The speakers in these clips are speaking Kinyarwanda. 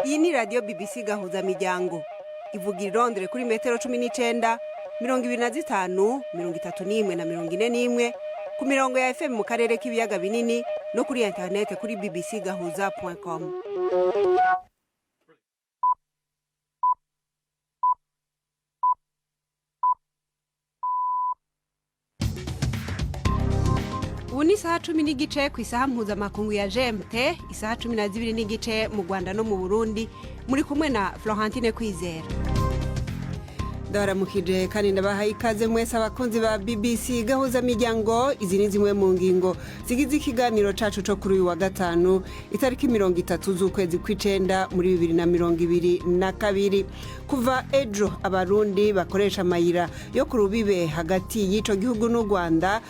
Iyi ni radio BBC gahuza miryango. Ivuga irondere kuri metero 19, 25, 31 na 41 ku mirongo ya FM mu karere k'ibiyaga binini no kuri internet kuri bbcgahuza.com. Ubu ni isaha 10 n'igice ku isaha mpuzamakungu ya GMT, isaha 12 n'igice mu Rwanda no mu Burundi, muri kumwe na Florentine Kwizera. Ndabaramukije kandi ndabahaye ikaze mwese abakunzi ba BBC gahuza miryango. Izi ni zimwe mu ngingo zigize ikiganiro cacu co kuri uyu wa gatanu itariki 30 z'ukwezi kw'icenda muri 2022. Kuva ejo abarundi bakoresha amayira yo ku rubibe hagati y'ico gihugu n'u Rwanda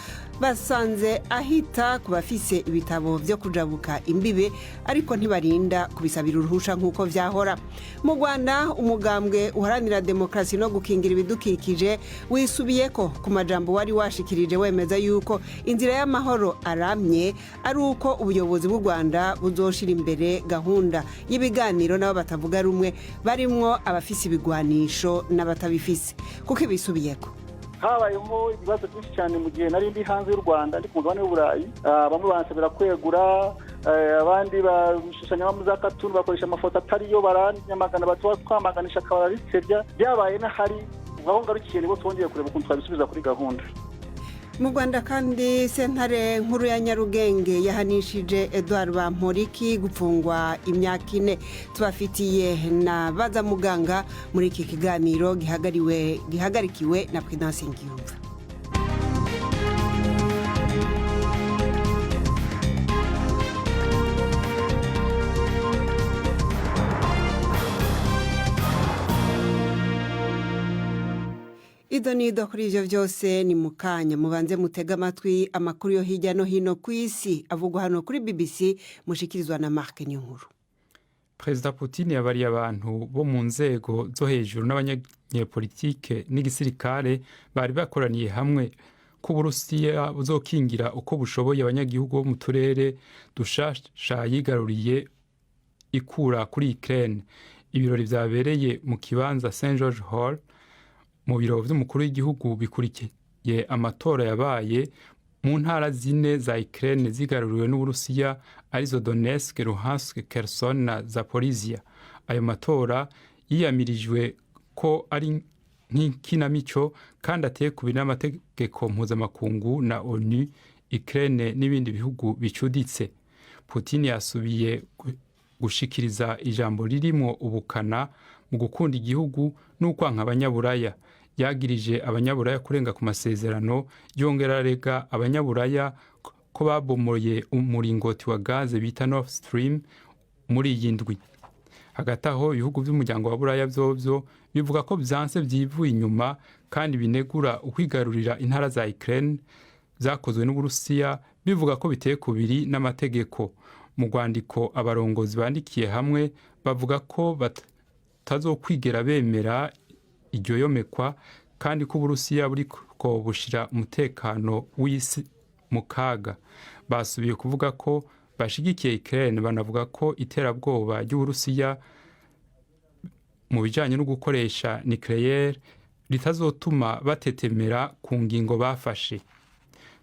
basanze ahita ku bafise ibitabo vyo kujabuka imbibe ariko ntibarinda kubisabira uruhusha nk'uko vyahora. Mu Rwanda umugambwe uharanira demokrasi no gukingira ibidukikije wisubiyeko ku majambo wari washikirije wemeza yuko inzira y'amahoro aramye ari uko ubuyobozi bw'u Rwanda buzoshira imbere gahunda y'ibiganiro nabo batavuga rumwe barimwo abafise ibigwanisho n'abatabifise. Kuko ibisubiyeko habayemo ibibazo byinshi cyane mu gihe nari ndi hanze y'u Rwanda ndi ku mugabane w'Uburayi, bamwe bansabira kwegura, abandi bashushanya mu za cartoon bakoresha amafoto atariyo baranyamagana batwamaganisha akabaritsebya. Byabaye n'ahari aho ngarukiye nibo twongeye kureba ukuntu twabisubiza kuri gahunda. Mu Rwanda kandi sentare nkuru ya Nyarugenge yahanishije Edouard Bamporiki gupfungwa imyaka 4. Tubafitiye na baza muganga muri iki kiganiro gihagarikiwe na Prudence Ngiyumva. Idonido kuri ivyo vyose ni mukanya mubanze mutega amatwi amakuru yo hirya no hino ku isi avugwa hano kuri BBC mushikirizwa na Mark Nyunguru. Perezida Putin yabariye abantu bo mu nzego zo hejuru n'abanyapolitike n'igisirikare bari bakoraniye hamwe ko Burusiya buzokingira uko bushoboye abanyagihugu bo mu turere dushasha yigaruriye ikura kuri Ukraine. Ibirori vyabereye mu kibanza St George Hall mu biro vy'umukuru w'igihugu bikurikiye amatora yabaye mu ntara zine za Ukraine zigaruriwe n'Uburusiya arizo Donetsk, Luhansk, Kherson na Zaporizhia. Ayo matora yiyamirijwe ko ari nk'ikinamico kandi ateye kubiri n'amategeko mpuzamakungu na ONU, Ukraine n'ibindi bihugu bicuditse. Putin yasubiye gushikiriza ijambo ririmo ubukana mu gukunda igihugu n'ukwanka abanyaburaya. Yagirije abanyaburaya kurenga ku masezerano, yongera arega abanyaburaya ko babomoye umuringoti wa gaze bita Nord Stream muri iyi ndwi. Hagati aho ibihugu by'umuryango wa Buraya vyovyo bivuga ko vyanse vyivuye inyuma kandi binegura ukwigarurira intara za Ukraine zakozwe n'Uburusiya, bivuga ko biteye kubiri n'amategeko. Mu rwandiko abarongozi bandikiye hamwe bavuga ko batazokwigera bemera iryo yomekwa kandi ko Uburusiya buriko bushira umutekano w'isi mu kaga. Basubiye kuvuga ko bashigikiye Ukraine, banavuga ko iterabwoba ry'Uburusiya mu bijanye no gukoresha nucleaire ritazotuma batetemera ku ngingo bafashe.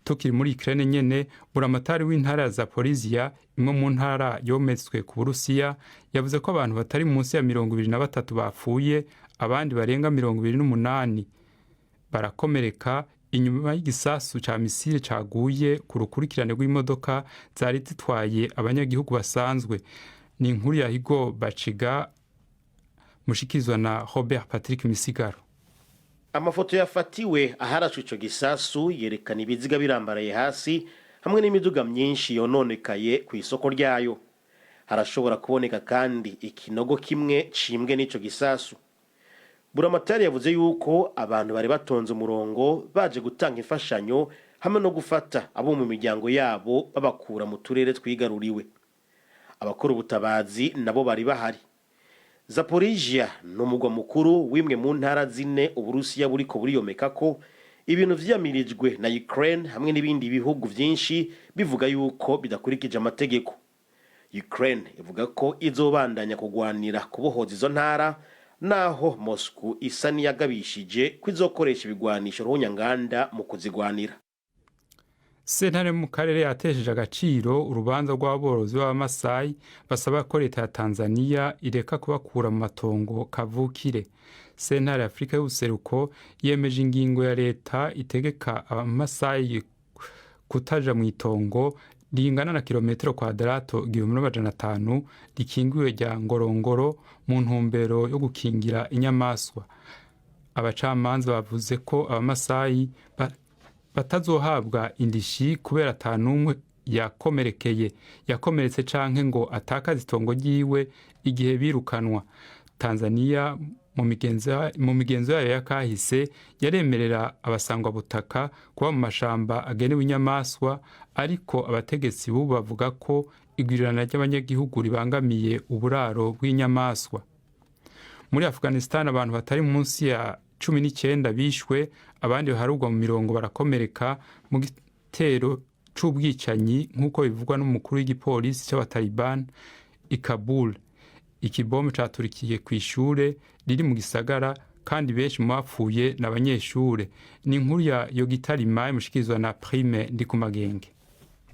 Tukiri muri Ukraine nyene, buramatari w'intara ya Zaporizhia, imwe mu ntara yometswe ku Burusiya, yavuze ko abantu batari munsi ya 23 bapfuye, abandi barenga 28 barakomereka inyuma y'igisasu ca misile caguye ku rukurikirane rw'imodoka zari zitwaye abanyagihugu basanzwe. Ni inkuru ya Higo Baciga mushikizwa na Robert Patrick Misigaro. Amafoto yafatiwe aharashwe ico gisasu yerekana ibiziga birambaraye hasi hamwe n'imiduga myinshi yononekaye ku isoko ryayo. Harashobora kuboneka kandi ikinogo kimwe cimbwe n'ico gisasu. Buramatari yavuze yuko abantu bari batonze umurongo baje gutanga imfashanyo hamwe no gufata abo mu miryango yabo babakura mu turere twigaruriwe. Abakora ubutabazi nabo bari bahari. Zaporizhia n'umugwa mukuru wimwe mu ntara zine Uburusiya buriko buriyomeka ko ibintu vyamirijwe na Ukraine hamwe n'ibindi bihugu vyinshi bivuga yuko bidakurikije amategeko. Ukraine ivuga ko izobandanya kugwanira kubohoza izo ntara, naho Moscow isa niyagabishije kwizokoresha ibigwanisho ruhonyanganda mu kuzigwanira. Sentare mu karere yatesheje agaciro urubanza rw'aborozi b'Abamasai basaba ko leta ya Tanzania ireka kubakura mu matongo kavukire. Sentare Afrika y'ubuseruko yemeje ingingo ya leta itegeka Abamasai kutaja mu itongo ringana na kilometero kwadrato 1500 rikingiwe rya Ngorongoro mu ntumbero yo gukingira inyamaswa. Abacamanza bavuze ko Abamasai batazohabwa indishi kubera atanumwe yakomeretse canke ngo atakaze itongo ryiwe igihe birukanwa. Tanzania mu migenzo yayo yakahise yaremerera abasangwa butaka kuba mu mashamba agenewe inyamaswa, ariko abategetsi bubu bavuga ko igwirirana ry'abanyagihugu ribangamiye uburaro bw'inyamaswa. Muri Afghanistan abantu batari munsi ya 19 bishwe, abandi baharugwa mu mirongo barakomereka mu gitero c'ubwicanyi nk'uko bivugwa n'umukuru w'igipolisi c'abataliban i Kabul. Ikibombe caturikiye kw'ishure riri mu gisagara kandi benshi mu bapfuye n'abanyeshure. Ni inkuru ya Yogitarima mushikirizwa na Prime Ndikumagenge.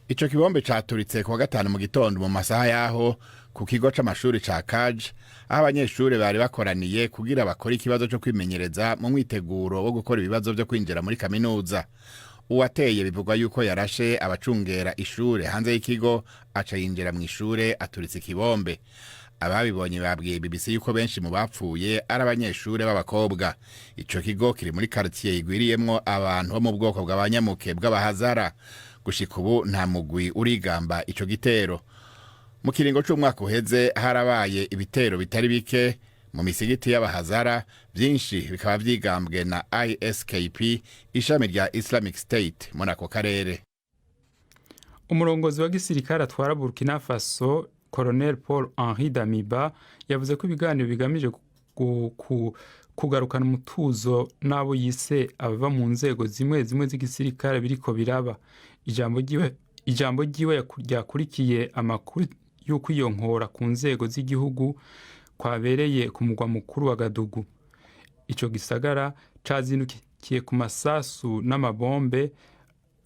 Ico kibombe caturitse kuwa gatanu mu gitondo mu masaha yaho ku kigo c'amashuri ca Kaj, aho abanyeshure bari bakoraniye kugira bakore ikibazo cyo kwimenyereza mu mwiteguro wo gukora ibibazo byo kwinjira muri kaminuza. Uwateye bivugwa yuko yarashe abacungera ishure hanze y'ikigo aca yinjira mu ishure aturitse ikibombe. Ababibonye babwiye BBC yuko benshi mu bapfuye ari abanyeshure b'abakobwa. Ico kigo kiri muri quartier igwiriyemwo abantu bo mu bwoko bw'abanyamuke bw'abahazara. Gushika ubu nta mugwi urigamba ico gitero. Mu kiringo c'umwaka uheze harabaye ibitero bitari bike mu misigiti y'abahazara, byinshi bikaba vyigambwe na ISKP, ishami rya Islamic State muri ako karere. Umurongozi wa gisirikare atwara Burkina Faso, Colonel Paul Henri Damiba, yavuze ko ibiganiro bigamije kugarukana umutuzo n'abo yise abava mu nzego zimwe z'igisirikare biriko biraba. Ijambo ryiwe ryakurikiye amakuru y'uko iyo nkora ku nzego z'igihugu kwabereye ku mugwa mukuru wa Gadugu. Ico gisagara cazindukiye ku masasu n'amabombe,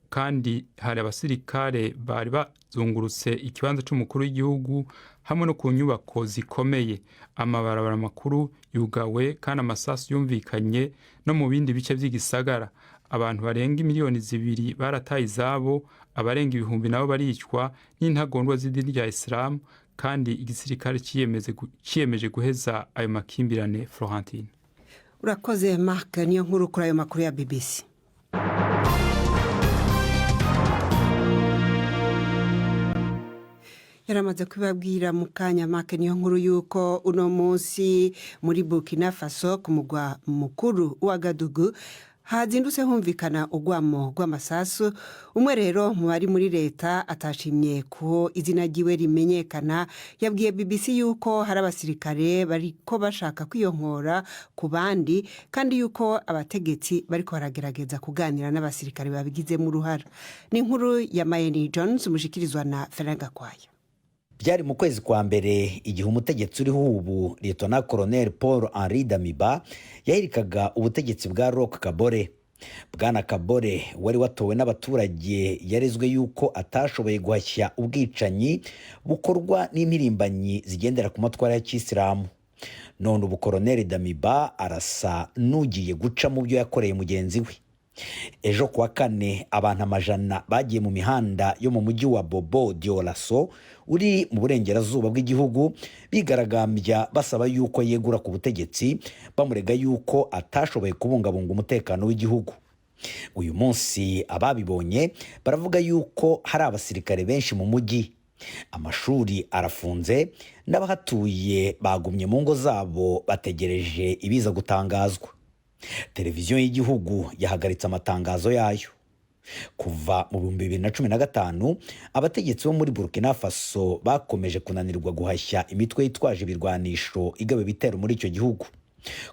kandi hari abasirikare bari bazungurutse ikibanza c'umukuru w'igihugu hamwe no ku nyubako zikomeye. Amabarabara makuru yugawe kandi amasasu yumvikanye no mu bindi bice vy'igisagara. Abantu barenga miliyoni 2 barataye izabo, abarenga 1000 nabo baricwa n'intagondwa z'idini rya Islam, kandi igisirikare ciyemeje guheza ayo makimbirane. Florentine. Urakoze Mark, niyo nkuru kuri ayo makuru ya BBC. Yaramaze kubabwira mu kanya Mark, niyo nkuru yuko uno munsi muri Burkina Faso ku mugwa mukuru wa Gadugu hazindutse humvikana ugwamo rw'amasasu. Umwe rero mu bari muri leta atashimye ko izina ryiwe rimenyekana, yabwiye BBC yuko hari abasirikare bariko bashaka kwiyonkora ku bandi, kandi yuko abategetsi bariko baragerageza kuganira n'abasirikare babigizemo uruhara. Ni inkuru ya Mayeni Jones mushikirizwa na Ferenga Kwaya. Byari mu kwezi kwa mbere igihe umutegetsi uriho ubu Lieutenant Colonel Paul Henri Damiba yahirikaga ubutegetsi bwa Roch Kabore. Bwana Kabore wari watowe n'abaturage yarezwe yuko atashoboye guhashya ubwicanyi bukorwa n'impirimbanyi zigendera ku matwara ya Kisilamu. None ubu Colonel Damiba arasa n'ugiye guca mu byo yakoreye mugenzi we. Ejo kuwa kane abantu amajana bagiye mu mihanda yo mu mujyi wa Bobo Dioulasso uri mu burengerazuba bw'igihugu bigaragambya basaba yuko yegura ku butegetsi, bamurega yuko atashoboye kubungabunga umutekano w'igihugu. Uyu munsi ababibonye baravuga yuko hari abasirikare benshi mu mujyi. Amashuri arafunze n'abahatuye bagumye mu ngo zabo bategereje ibiza gutangazwa. Televiziyo y'igihugu yahagaritse amatangazo yayo. Kuva mu 2015 abategetsi bo muri Burkina Faso bakomeje kunanirwa guhashya imitwe yitwaje ibirwanisho igabe bitero muri icyo gihugu.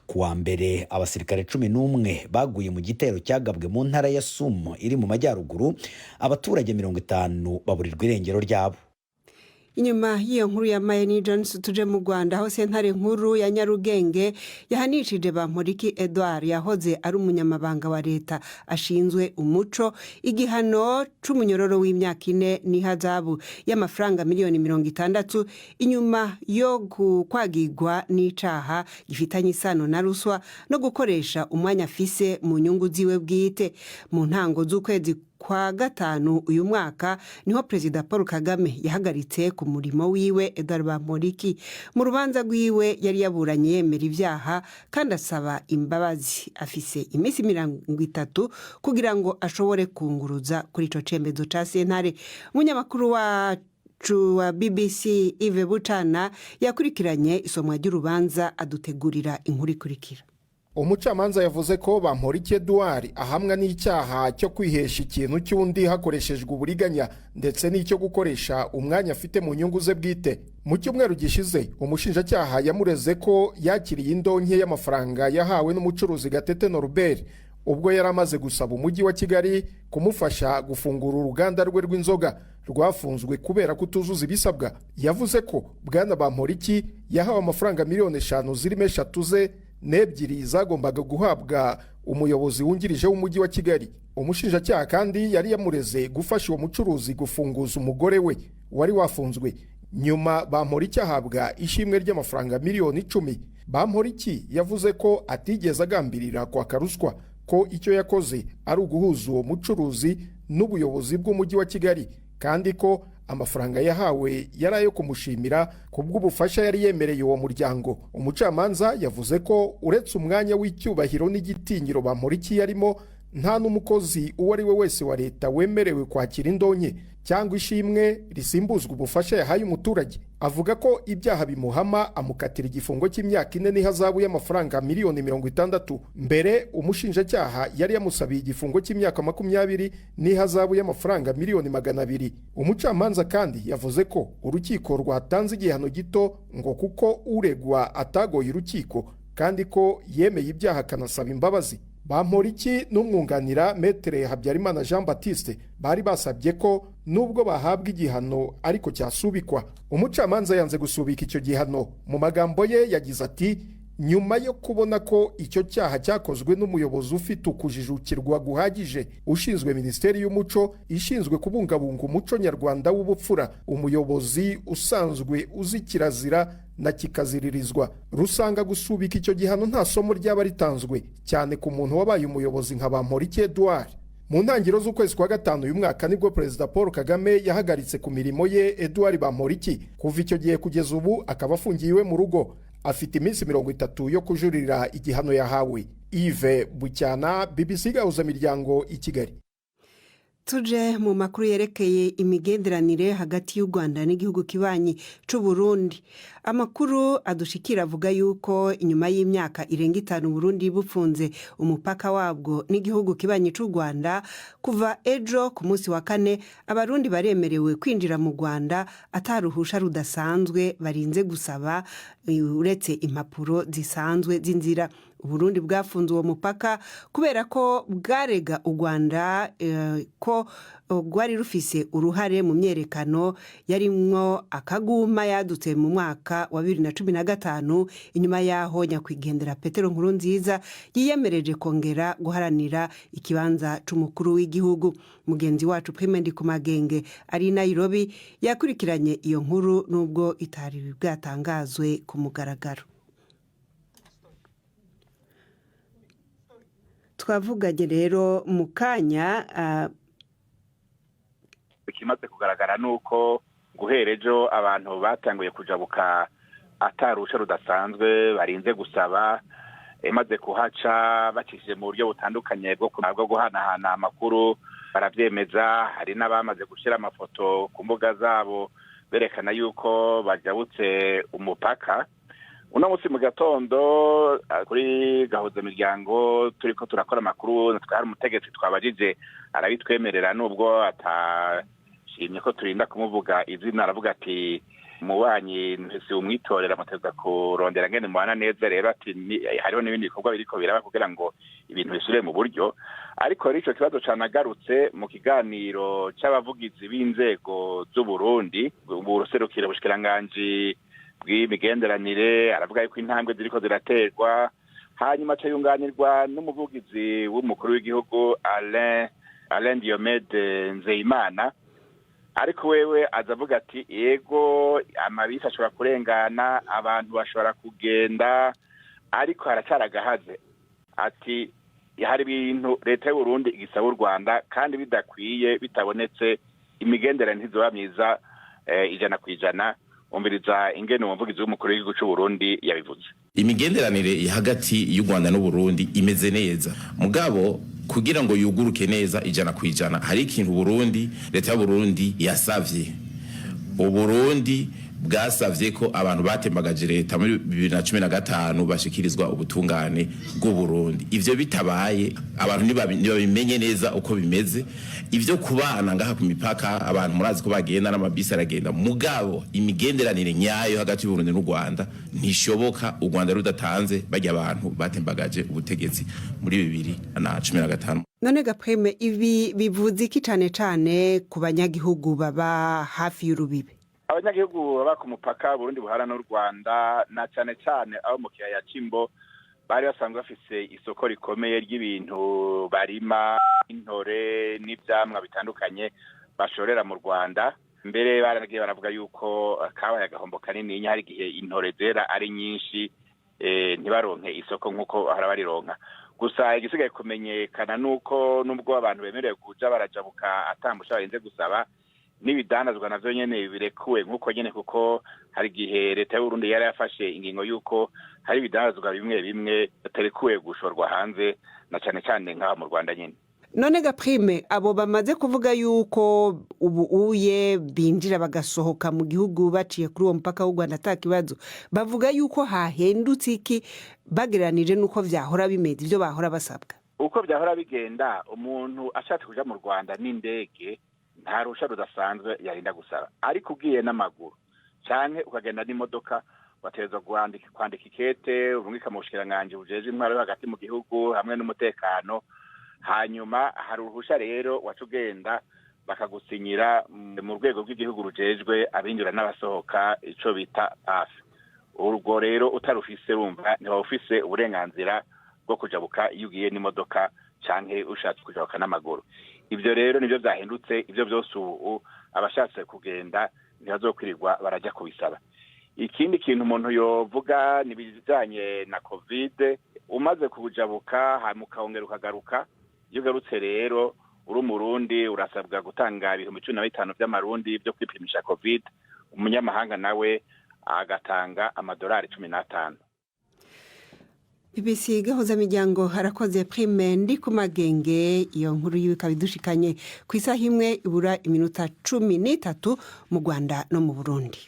kuwa mbere abasirikare 11 baguye mu gitero cyagabwe mu ntara ya Sumo iri mu majyaruguru, abaturage 50 baburirwa irengero ryabo. Inyuma y'iyo nkuru ya Mayeni Jones tuje mu Rwanda, aho sentare nkuru ya Nyarugenge yahanishije Bamporiki Edouard yahoze ari umunyamabanga wa leta ashinzwe umuco igihano c'umunyororo w'imyaka 4 n'ihazabu y'amafaranga miliyoni 60 inyuma yo kwagirwa n'icaha gifitanye isano na ruswa no gukoresha umwanya afise mu nyungu ziwe bwite. Mu ntango z'ukwezi kwa gatanu uyu mwaka niho Perezida Paul Kagame yahagaritse ku murimo wiwe Edouard Bamporiki. Mu rubanza rwiwe yari yaburanye yemera ivyaha kandi asaba imbabazi. Afise imisi 30 kugira ngo ashobore kunguruza kuri ico cembezo ca sentare. Umunyamakuru wa BBC Yves Bucana yakurikiranye isomwa ry'urubanza adutegurira inkuru ikurikira. Umucamanza yavuze ko Bamporiki Edouard ahamwa n'icyaha cyo kwihesha ikintu cy'undi hakoreshejwe uburiganya ndetse n'icyo gukoresha umwanya afite mu nyungu ze bwite. Mu cyumweru gishize umushinjacyaha yamureze ko yakiriye indonke y'amafaranga yahawe n'umucuruzi Gatete Norbert ubwo yari amaze gusaba umujyi wa Kigali kumufasha gufungura uruganda rwe rw'inzoga rwafunzwe kubera kutuzuza ibisabwa. Yavuze ko bwana Bamporiki yahawe amafaranga miliyoni 5 zirimo 3 ze n'ebyiri zagombaga guhabwa umuyobozi wungirije w'umujyi wa Kigali. Umushinjacyaha kandi yari yamureze gufasha uwo mucuruzi gufunguza umugore we wari wafunzwe. Nyuma Bamporiki ahabwa ishimwe ry'amafaranga miliyoni 10. Bamporiki yavuze ko atigeze agambirira kwa karuswa, ko icyo yakoze ari uguhuza uwo mucuruzi n'ubuyobozi bw'umujyi wa Kigali, kandi ko amafaranga yahawe yari ayo kumushimira kubw'ubufasha yari yemereye uwo muryango. Umucamanza yavuze ko uretse umwanya w'icyubahiro n'igitinyiro Bamporiki yarimo, nta n'umukozi uwo ari we wese wa leta wemerewe kwakira indonke cyangwa ishimwe risimbuzwa ubufasha yahaye umuturage. Avuga ko ibyaha bimuhama amukatira igifungo cy'imyaka 4 n'ihazabu y'amafaranga miliyoni 60. Mbere umushinjacyaha yari yamusabiye igifungo cy'imyaka 20 n'ihazabu y'amafaranga miliyoni 200. Umucamanza kandi yavuze ko urukiko rwatanze igihano gito ngo kuko uregwa atagoye urukiko kandi ko yemeye ibyaha akanasaba imbabazi. Bamporiki n'umwunganira Maître Habyarimana Jean Baptiste bari basabye ko nubwo bahabwa igihano ariko cyasubikwa. Umucamanza yanze gusubika icyo gihano. Mu magambo ye yagize ati, nyuma yo kubona ko icyo cyaha cyakozwe n'umuyobozi ufite ukujijukirwa guhagije ushinzwe Minisiteri y'Umuco ishinzwe kubungabunga umuco nyarwanda w'ubupfura, umuyobozi usanzwe uzi kirazira na kikaziririzwa, rusanga gusubika icyo gihano nta somo ryaba ritanzwe cyane ku muntu wabaye umuyobozi nka Bamporiki Edouard. Mu ntangiriro z'ukwezi kwa gatanu uyu mwaka nibwo Perezida Paul Kagame yahagaritse ku mirimo ye Edouard Bamporiki. Kuva icyo gihe kugeza ubu akaba afungiwe mu rugo. Afite iminsi 30 yo kujurira igihano yahawe. Yves Bucyana, BBC Gahuza Miryango i Kigali. Tuje mu makuru yerekeye imigenderanire hagati y'u Rwanda n'igihugu kibanyi c'u Burundi. Amakuru adushikira avuga yuko inyuma y'imyaka irenga 5 Burundi bufunze umupaka wabwo n'igihugu kibanyi c'u Rwanda, kuva ejo ku munsi wa 4 abarundi baremerewe kwinjira mu Rwanda ataruhusha rudasanzwe barinze gusaba uretse impapuro zisanzwe z'inzira. Burundi bwafunze uwo mupaka kubera ko bwarega u Rwanda ko rwari rufise uruhare mu myerekano yarimwo akaguma yadutse mu mwaka wa 2015 inyuma yaho nyakwigendera Petero Nkurunziza yiyemereje kongera guharanira ikibanza c'umukuru w'igihugu. Mugenzi wacu Prime Ndikumagenge ari Nairobi yakurikiranye iyo nkuru nubwo itari bwatangazwe ku mugaragaro. Twavuganye rero mu kanya ikimaze kugaragara nuko guherejo abantu batanguye kujabuka atarusha rudasanzwe barinze gusaba, emaze kuhaca bakishije mu buryo butandukanye bwo guhanahana amakuru baravyemeza. Hari n'abamaze gushira amafoto ku mbuga zabo berekana yuko bajabutse umupaka. Uno musi mu gatondo kuri Gahuza Miryango turiko turakora amakuru, twari umutegetsi twabajije arabitwemerera nubwo atashimye ko turinda kumuvuga izina. Aravuga ati mubanyi si umwitorera muteza kurondera ngene mubana neza rero ati hariho n'ibindi bikorwa biriko biraba kugira ngo ibintu bisubire mu buryo ariko rero ico kibazo canagarutse mu kiganiro c'abavugizi b'inzego z'Uburundi ubuserukira bushikiranganji bw'imigenderanire aravuga yuko intambwe ziriko ziraterwa hanyuma cayunganirwa n'umuvugizi w'umukuru w'igihugu Alain Diomede Nzeyimana ariko wewe azavuga ati yego amabisi ashobora kurengana abantu bashobora kugenda ariko haracaragahaze ati hari ibintu leta y'u Burundi igisaba u Rwanda kandi bidakwiye bitabonetse imigenderanire ntizoba myiza 100%. Umviriza ingene umuvugizi w'umukuru w'igihugu cy'u Burundi yabivuze. Imigenderanire hagati y'u Rwanda n'u Burundi imeze neza mugabo kugira ngo yuguruke neza 100% hari ikintu Burundi leta y'u Burundi yasavye Uburundi bwasavye ko abantu batembagaje leta muri 2015 bashikirizwa ubutungane bw'u Burundi ivyo bitabaye abantu nibabimenye neza uko bimeze ivyo kubana ngaha ku mipaka abantu murazi ko bagenda n'amabisi aragenda mugabo imigenderanire nyayo hagati y'u Burundi n'u Rwanda ntishoboka u Rwanda rudatanze bajya abantu batembagaje ubutegetsi muri 2015. None Gaprime ibi bivuze iki cane ku banyagihugu baba hafi y'urubibe? Abanyagihugu baba ku mupaka Burundi buhana n'u Rwanda na cane abo mu kiyaya Cimbo bari basanzwe bafise isoko rikomeye ry'ibintu barima intore n'ivyamwa bitandukanye bashorera mu Rwanda mbere baragiye baravuga yuko kabaye agahombo kanini hari gihe intore zera ari nyinshi ntibaronke isoko nkuko harabarironka gusa igisigaye kumenyekana nuko nubwo abantu bemerewe kuja barajabuka atambusha barinze gusaba n'ibidanazwa navyo nyene birekuwe nkuko nyene kuko hari gihe leta y'u Burundi yari yafashe ingingo yuko hari ibidanazwa bimwe batarekuwe gushorwa hanze na cane nk'aha mu Rwanda nyene. None Gaprime abo bamaze kuvuga yuko uye binjira bagasohoka mu gihugu baciye kuri uwo mpaka w'u Rwanda atakibazo bavuga yuko hahendutse iki bageranije nuko vyahora bimeze ivyo bahora basabwa uko vyahora bigenda umuntu ashatse kuja mu Rwanda n'indege nta rusha rudasanzwe yarinda gusaba ariko ugiye n'amaguru canke ukagenda n'imodoka watezwa kwandika ikete urungika mu bushikiranganje bujeje intwaro hagati mu gihugu hamwe n'umutekano hanyuma hari uruhusha rero wacugenda bakagusinyira mu rwego rw'igihugu rujejwe abinjira n'abasohoka ico bita afi urwo rero utarufise rumva niho ufise uburenganzira bwo kujabuka iyo ugiye n'imodoka canke ushatse kujabuka n'amaguru ivyo rero nivyo vyahindutse ivyo byose ubu abashatse kugenda ntibazokwirirwa barajya kubisaba ikindi kintu umuntu yovuga nibijanye na covid umaze kujabuka hamukahongera ukagaruka iyo ugarutse rero uri umurundi urasabwa gutanga 15,000 by'amarundi byo kwipimisha covid umunyamahanga nawe agatanga $15. BBC gahuza miryango harakoze Prime ndi ku magenge iyo nkuru y'ikabidushikanye ku isaha imwe ibura iminota 13 mu Rwanda no mu Burundi.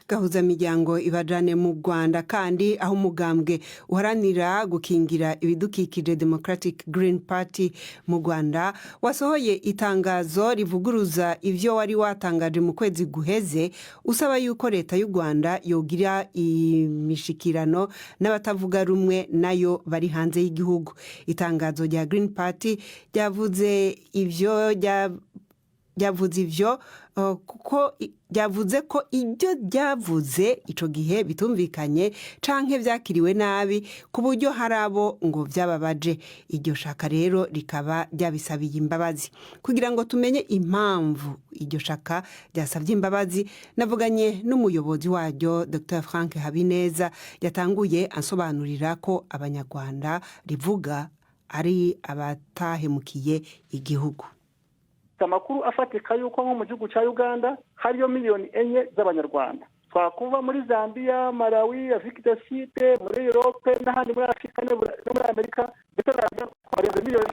Gahuza miryango ibajane mu Rwanda kandi aho umugambwe uharanira gukingira ibidukikije Democratic Green Party mu Rwanda wasohoye itangazo rivuguruza ivyo wari watangaje mu kwezi guheze usaba yuko leta y'u Rwanda yogira imishikirano n'abatavuga rumwe nayo bari hanze y'igihugu. Itangazo rya Green Party ryavuze ivyo kuko yavuze ko ibyo byavuze ico gihe bitumvikanye canke vyakiriwe nabi ku buryo harabo ngo vyababaje iryo shaka rero rikaba ryabisabiye imbabazi kugira ngo tumenye impamvu iryo shaka ryasavye imbabazi navuganye n'umuyobozi waryo Dr Frank Habineza yatanguye ansobanurira ko abanyarwanda rivuga ari abatahemukiye igihugu. Amakuru afatika yuko nko mu gihugu cya Uganda hariyo 4 miliyoni z'abanyarwanda twakuva muri Zambia, Malawi, Afrique du Sud, muri Europe n'ahandi muri Afrika no muri Amerika ndetse n'abarenze 10 miliyoni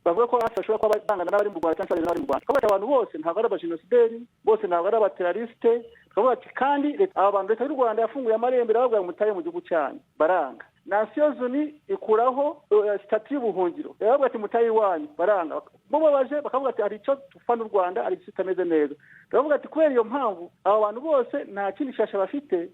bavuga ko ashobora kuba bangana n'abari mu Rwanda cyangwa n'abari mu Rwanda ko abantu bose ntabwo ari abajenosideri bose ntabwo ari abateroriste twavuga ati kandi aba bantu leta y'u Rwanda yafunguye amarembo bavuga mutaye mu gihugu cyane baranga Nations Unies ikuraho stati y'ubuhungiro baravuga ati mutayi wanyu baranga bo babaje bakavuga ati hari icyo tufa n'u Rwanda ari kitameze neza baravuga ati kubera iyo mpamvu aba bantu bose nta kindi shasha bafite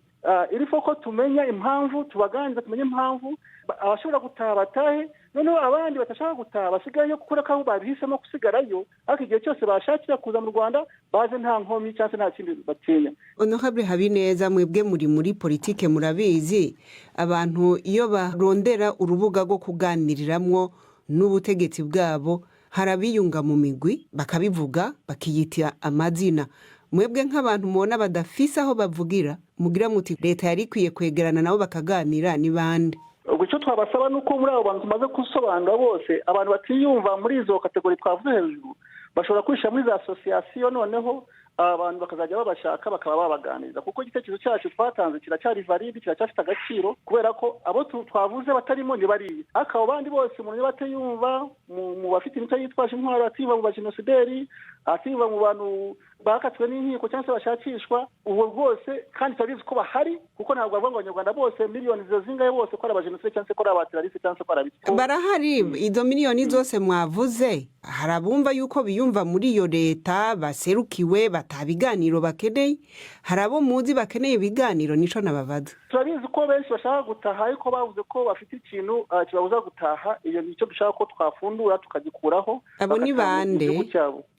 irifo ko tumenya impamvu tubaganiriza tumenye impamvu abashobora gutaha batahe noneho abandi batashaka gutaha basigayeyo kuko ko babihisemo gusigarayo ariko igihe cyose bashakira kuza mu Rwanda baje nta nkomyi cyangwa nta kindi batinya. Honorable Habineza, mwebwe muri politike murabizi abantu iyo barondera urubuga rwo kuganiriramwo n'ubutegetsi bwabo harabiyunga mu migwi bakabivuga bakiyitira amazina. Mwebwe nk'abantu mubona badafise aho bavugira mugira muti leta yari ikwiye kwegerana nabo bakaganira ni bande? Ubwo icyo twabasaba nuko muri abo bantu tumaze gusobanura bose abantu batiyumva muri izo kategori twavuze hejuru bashobora kwishira muri za association noneho abantu bakazajya babashaka bakaba babaganiriza kuko igitekerezo cyacu twatanze kiracyari valide kiracyafite agaciro kubera ko abo twavuze batarimo ni bariye akabo bandi bose umuntu batiyumva mu bafite imita yitwaje intwaro atiba mu bagenosideri atiba mu bantu bakatwe n'inkiko cyangwa se bashakishwa ubu bwose kandi turabizi ko bahari kuko ntabwo bavuga ngo abanyarwanda bose miliyoni zingahe bose ko ari abajenoside cyangwa se ko ari abaterariste cyangwa se ko ari abitwa barahari izo miliyoni zose mwavuze harabumva yuko biyumva muri iyo leta baserukiwe batabiganiro bakeneye harabo muzi bakeneye ibiganiro nico nababaza. Turabizi ko benshi bashaka gutaha ariko bavuze ko bafite ikintu kibabuza gutaha iyo nicyo dushaka ko twafundura tukagikuraho. Abo ni bande?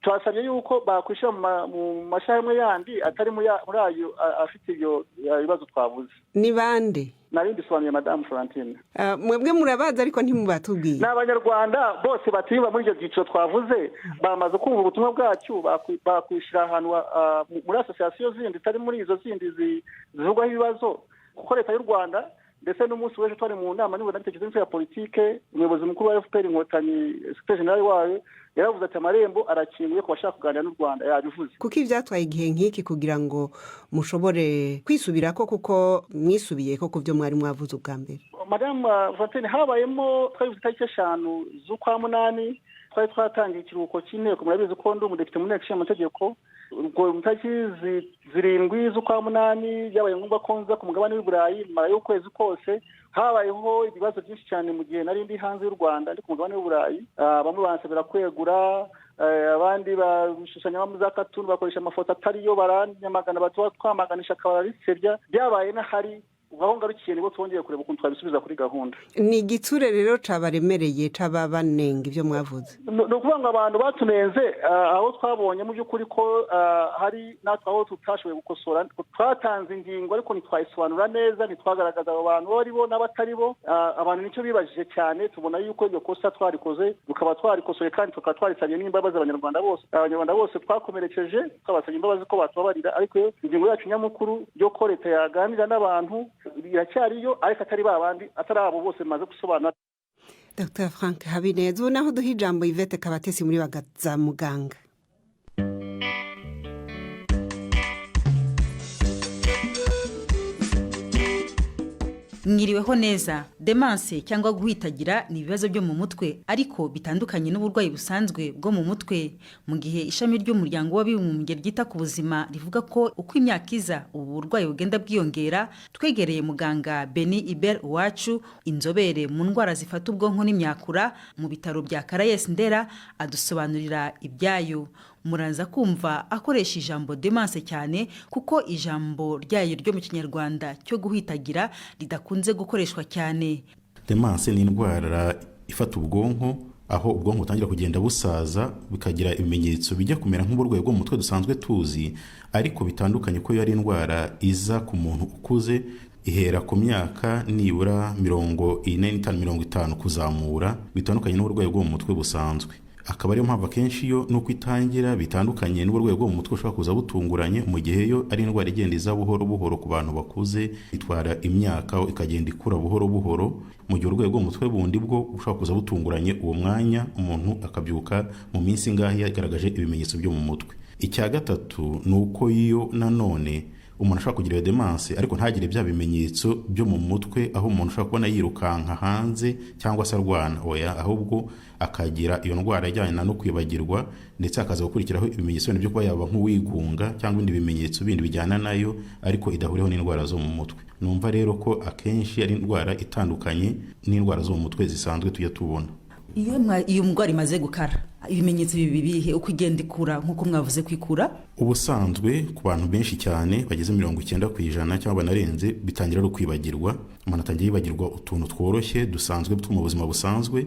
Twasabye yuko bakwishira mu mashyirahamwe yandi atari muri ayo afite ibyo bibazo twavuze. Ni bande? Narindi sobanuye Madame Florentine. Mwebwe murabaza ariko ntimubatubwiye. N'abanyarwanda bose batiyumva muri icyo giciro twavuze bamaze kumva ubutumwa bwacu bakwishira ahantu muri association zindi itari muri izo zindi zivugwaho ibibazo kuko leta y'u Rwanda ndetse n'umunsi w'ejo twari mu nama n'ibitekerezo ya politike umuyobozi mukuru wa FPR Inkotanyi secretary general wayo yaravuze ati amarembo arakinguye ku bashaka kuganira n'u Rwanda yabivuze. Kuko ivyatwaye igihe nk'iki kugira ngo mushobore kwisubirako kuko mwisubiye ko kuvyo mwari mwavuze ubwa mbere? Madame Fontaine habayemo twavuze itariki 5 z'ukwa munani twari twatangiye ikiruhuko cy'inteko murabizi ko ndi umudepite mu nteko y'amategeko ubwo mutaki 7 z'ukwa munani byabaye ngombwa ko nza ku mugabane w'Iburayi mara y'ukwezi kose habayeho ibibazo byinshi cyane mu gihe nari ndi hanze y'u Rwanda ndi ku mugabane w'Iburayi bamwe bansabira kwegura abandi bashushanya mu za cartoon bakoresha amafoto atariyo baranyamagana batwamaganisha akabarisebya byabaye n'ahari aho ngarukiye nibo twongeye kureba ukuntu twabisubiza kuri gahunda. Ni igitsure rero cabaremereye cababanenga ivyo mwavuze. No kuvanga abantu batunenze aho twabonye mu byukuri ko hari natwe aho tutashoboye gukosora twatanze ingingo ariko ntitwayisobanura neza ntitwagaragaza abo bantu bari bo n'abatari bo abantu nicyo bibajije cyane tubona yuko iryo kosa twarikoze tukaba twarikosoye kandi tukaba twarisabye n'imbabazi abanyarwanda bose twakomerekeje twabasabye imbabazi ko batubabarira ariko ingingo yacu nyamukuru yo ko leta yaganira n'abantu iracyariyo ariko atari babandi atari abo bose maze gusobanura. Dr. Frank Habineza naho duha ijambo Yvette Kabatesi muri Bagaza Muganga. Mwiriweho neza. Demence cyangwa guhitagira ni ibibazo byo mu mutwe ariko bitandukanye n'uburwayi busanzwe bwo mu mutwe mu gihe ishami ry'umuryango w'abibumbye ryita ku buzima rivuga ko uko imyaka iza ubu burwayi bugenda bwiyongera. Twegereye muganga Beni Iber Uwacu inzobere mu ndwara zifata ubwonko n'imyakura mu bitaro bya Karayesi Ndera adusobanurira ibyayo. Muranza kumva akoresha ijambo demence cyane kuko ijambo ryayo ryo mu Kinyarwanda cyo guhitagira ridakunze gukoreshwa cyane. Demence ni indwara ifata ubwonko aho ubwonko butangira kugenda busaza bikagira ibimenyetso bijya kumera nk'uburwayi bwo mu mutwe dusanzwe tuzi ariko bitandukanye ko yari indwara iza ku muntu ukuze ihera ku myaka nibura 45 kuzamura bitandukanye n'uburwayi bwo mu mutwe busanzwe. Akaba ariyo mpamvu akenshi yo nuko itangira bitandukanye n'uburwayi bwo mu mutwe ushobora kuza butunguranye mu gihe yo ari indwara igenda iza buhoro buhoro ku bantu bakuze itwara imyaka ikagenda ikura buhoro buhoro mu gihe uburwayi bwo mu mutwe bundi bwo ushobora kuza butunguranye uwo mwanya umuntu akabyuka mu minsi ngahe yagaragaje ibimenyetso byo mu mutwe. Icya gatatu nuko iyo nanone umuntu ashobora kugira iyo demanse ariko ntagire bya bimenyetso byo mu mutwe aho umuntu ashobora kubona yirukanka hanze cyangwa se arwana, oya, ahubwo akagira iyo ndwara ijyanye no kwibagirwa ndetse akaza gukurikiraho ibimenyetso byo kuba yaba nk'uwigunga cyangwa ibindi bimenyetso bindi bijyana nayo ariko idahuriyeho n'indwara zo mu mutwe. Numva rero ko akenshi ari indwara itandukanye n'indwara zo mu mutwe zisanzwe tujya tubona. Iyo ndwara imaze gukara ibimenyetso bibihe uko igenda ikura nk'uko mwavuze kwikura? Ubusanzwe ku bantu benshi cyane bageze 90% cyangwa banarenze bitangira ari kwibagirwa. Umuntu atangiye yibagirwa utuntu tworoshye dusanzwe two mu buzima busanzwe.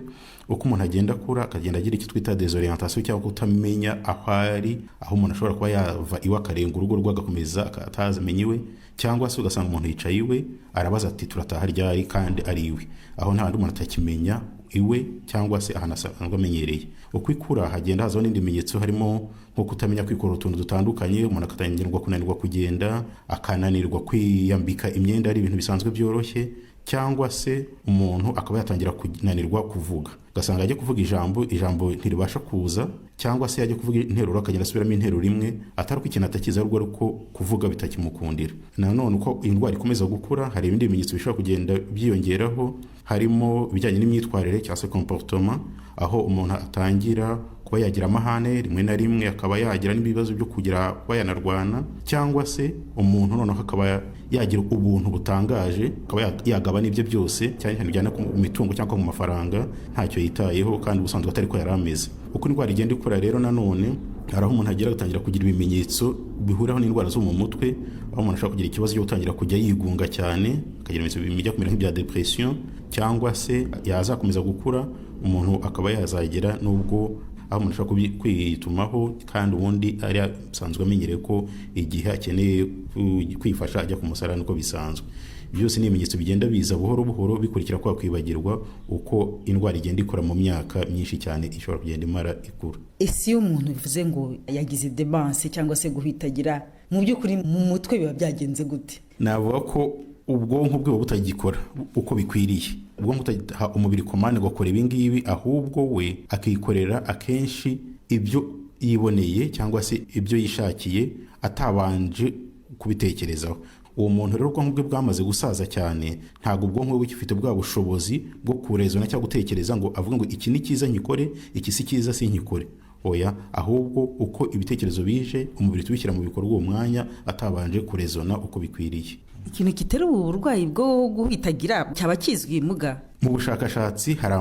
Uko umuntu agenda akura akagenda agira icyo twita desorientation cyangwa kutamenya aho ari, aho umuntu ashobora kuba yava iwe akarenga urugo rwagakomeza atazamenye iwe, cyangwa se ugasanga umuntu yicaye iwe arabaza ati turataha ryari kandi ari iwe, aho nta umuntu atakimenya iwe cyangwa se ahantu asanzwe amenyereye. Uko ikura hagenda hazaho n'indi bimenyetso harimo nko kutamenya kwikora utuntu dutandukanye, umuntu akatangirwa kunanirwa kugenda, akananirwa kwiyambika imyenda ari ibintu bisanzwe byoroshye, cyangwa se umuntu akaba yatangira kunanirwa kuvuga, ugasanga ajya kuvuga ijambo ntiribasha kuza, cyangwa se ajya kuvuga interuro akagenda asubiramo interuro imwe atari uko ikintu atakiza ahubwo ari uko kuvuga bitakimukundira. Nanone uko indwara ikomeza gukura hari ibindi bimenyetso bishobora kugenda byiyongeraho, harimo ibijyanye n'imyitwarire cyangwa se comportement, aho umuntu atangira kuba yagira amahane rimwe na rimwe, akaba yagira n'ibibazo byo kugira kuba yanarwana, cyangwa se umuntu noneho akaba yagira ubuntu butangaje, akaba yagaba n'ibyo byose cyane cyane bijyana ku mitungo cyangwa mu mafaranga ntacyo yitayeho kandi ubusanzwe atari ko yarameze. Uko indwara igenda ikura rero nanone hari aho umuntu agera gutangira kugira ibimenyetso bihuriraho n'indwara zo mu mutwe, aho umuntu ashobora kugira ikibazo cyo gutangira kujya yigunga cyane, akagira ibimenyetso bijya kumera nk'ibya depression, cyangwa se yazakomeza gukura umuntu akaba yazagera n'ubwo aho umuntu ashobora kwitumaho kandi ubundi ari asanzwe amenyereye ko igihe akeneye kwifasha ajya ku musarani uko bisanzwe. Byose ni ibimenyetso bigenda biza buhoro buhoro bikurikira kwa kwibagirwa uko indwara igenda ikora mu myaka myinshi cyane ishobora kugenda imara ikura. Ese iyo umuntu bivuze ngo yagize demanse cyangwa se guhitagira, mu by'ukuri mu mutwe biba byagenze gute? Navuga ko ubwonko bwe butagikora uko bikwiriye, ubwonko butaha umubiri komande gukora ibingibi, ahubwo we akikorera akenshi ibyo yiboneye cyangwa se ibyo yishakiye atabanje kubitekerezaho. Uwo muntu rero ubwonko bwe bwamaze gusaza cyane, ntabwo ubwonko bwe bufite bwa bushobozi bwo kurezona cyangwa gutekereza ngo avuga ngo iki ni cyiza nkikore, iki si cyiza sinkikore. Oya, ahubwo uko ibitekerezo bije umubiri tubishyira mu bikorwa uwo mwanya atabanje kurezona uko bikwiriye. Ikintu kitera ubu burwayi bwo guhitagira cyaba kizwi muga? Mu bushakashatsi hari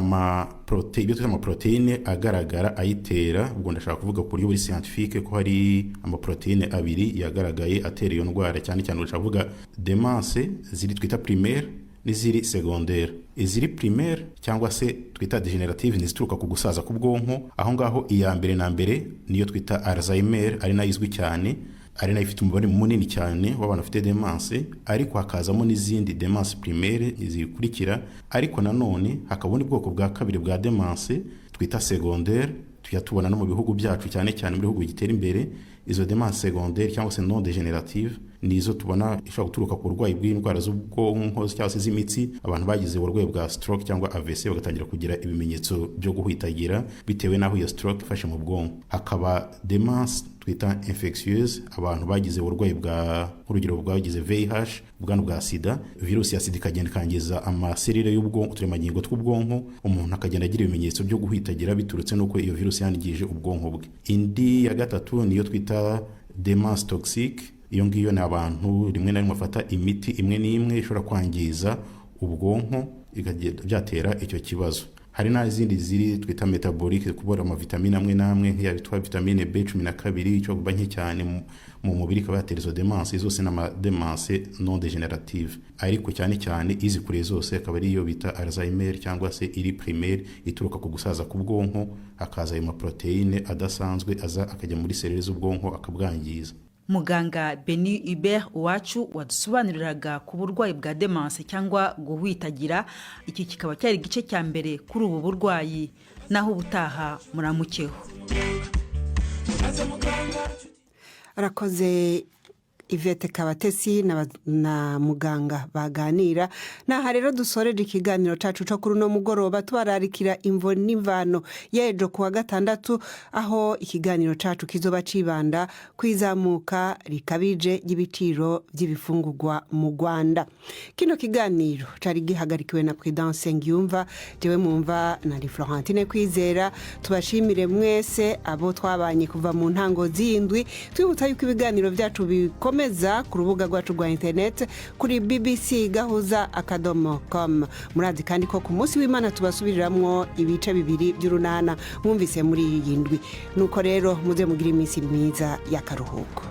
amaproteine agaragara ayitera, ubwo ndashaka kuvuga ku buryo buri scientifique ko hari amaproteine abiri yagaragaye atera iyo ndwara, cyane cyane ndashaka kuvuga demanse ziri twita primaire n'iziri secondaire. Iziri primaire cyangwa se twita degenerative nizituruka ku gusaza k'ubwonko, aho ngaho iya mbere na mbere niyo twita Alzheimer, ari nayo izwi cyane, ari nayo ifite umubare munini cyane w'abantu bafite demanse, ariko hakazamo n'izindi demanse primaire zikurikira, ariko nanone hakaba ubundi bwoko bwa kabiri bwa demanse twita secondaire, tuyatubona no mu bihugu byacu cyane cyane mu bihugu bitera imbere. Izo demanse secondaire cyangwa se non degenerative nizo tubona ishobora guturuka ku burwayi bw'indwara z'ubwonko cyangwa se z'imitsi, abantu bagize uburwayi bwa stroke cyangwa AVC bagatangira kugira ibimenyetso byo guhitagira bitewe n'aho iyo stroke ifashe mu bwonko. Hakaba demanse twita infectieuse, abantu bagize uburwayi bwa urugero bwagize VIH, ubwandu bwa sida, virusi ya sida ikagenda ikangiza amaserire y'ubwonko, uturemangingo tw'ubwonko, umuntu akagenda agira ibimenyetso byo guhitagira biturutse n'uko iyo virusi yangije ubwonko bwe. Indi ya gatatu niyo twita demanse toxique, iyo ngiyo ni abantu rimwe na rimwe bafata imiti imwe n'imwe ishobora kwangiza ubwonko byatera icyo kibazo. Hari n'izindi ziri twita metabolique, kubura amavitamine amwe n'amwe nk'iyitwa vitamine B12 cyo kuba nke cyane mu mubiri kaba yatera izo demanse. Zose n'ama demanse non degenerative, ariko cyane cyane izi kure zose akaba ari iyo bita Alzheimer cyangwa se iri primaire ituruka ku gusaza k'ubwonko, hakaza ayo maproteine adasanzwe aza akajya muri serire z'ubwonko akabwangiza. Muganga Beni Hubert Uwacu wadusobanuriraga ku burwayi bwa demanse cyangwa guhitagira. Iki kikaba cyari igice cya mbere kuri ubu burwayi, naho ubutaha muramukeho. Arakoze Yvette Kabatesi na muganga baganira. Naha rero dusoreje ikiganiro cacu co kuri uno mugoroba tubararikira imvo n'imvano y'ejo kuwa gatandatu, aho ikiganiro cacu kizoba cibanda kwizamuka rikabije y'ibiciro by'ibifungurwa mu Rwanda. Kino kiganiro cari gihagarikiwe na Prudence Ngiyumva, jewe mumva na Florentine Kwizera. Tubashimire mwese abo twabanye kuva mu ntango z'indwi. Twibutsa yuko ibiganiro byacu bikomeza ku rubuga rwacu rwa internet kuri bbc.gahuza.com. Murazi kandi ko ku munsi w'Imana tubasubiriramwo ibice bibiri by'urunana mwumvise muri iyi ndwi. Nuko rero muze mugira iminsi myiza y'akaruhuko.